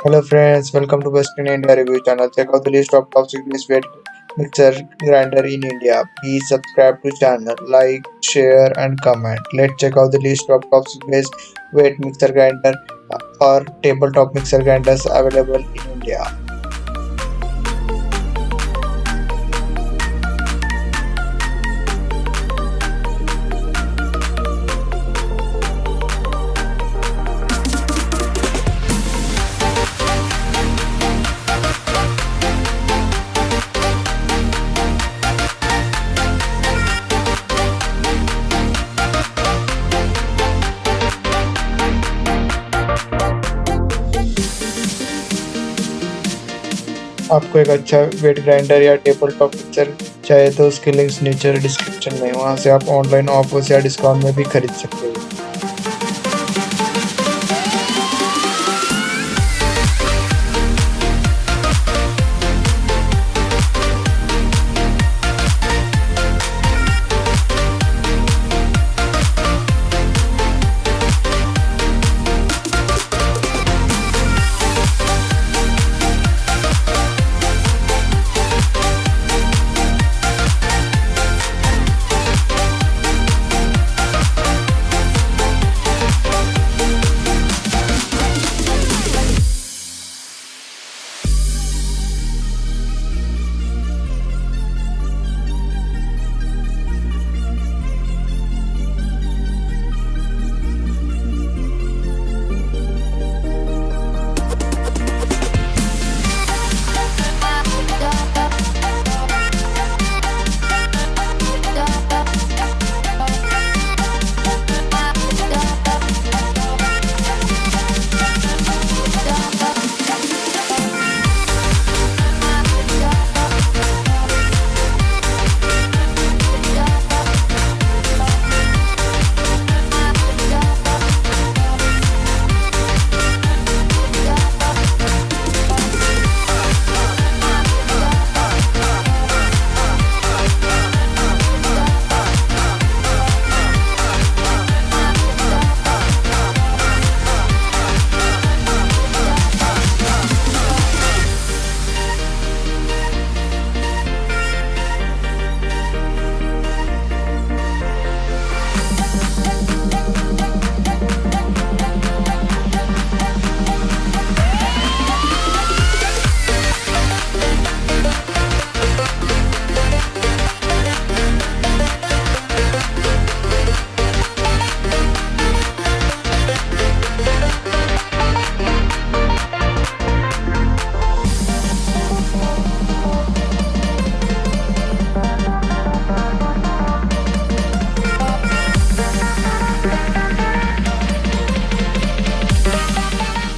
Hello friends, welcome to West in India review channel. Check out the list of top 6 weight mixer grinder in India. Please subscribe to channel, like, share and comment. Let's check out the list of top 6 weight mixer grinder or tabletop mixer grinders available in India. आपको एक अच्छा wait grinder या table top mixer चाहिए तो उसके links नीचे description में, वहां से आप ऑनलाइन ऑफर्स या डिस्काउंट में भी खरीद सकते हो।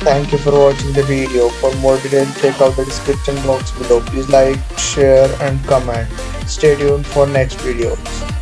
Thank you for watching the video. For more details, check out the description box below. Please like, share and comment. Stay tuned for next videos.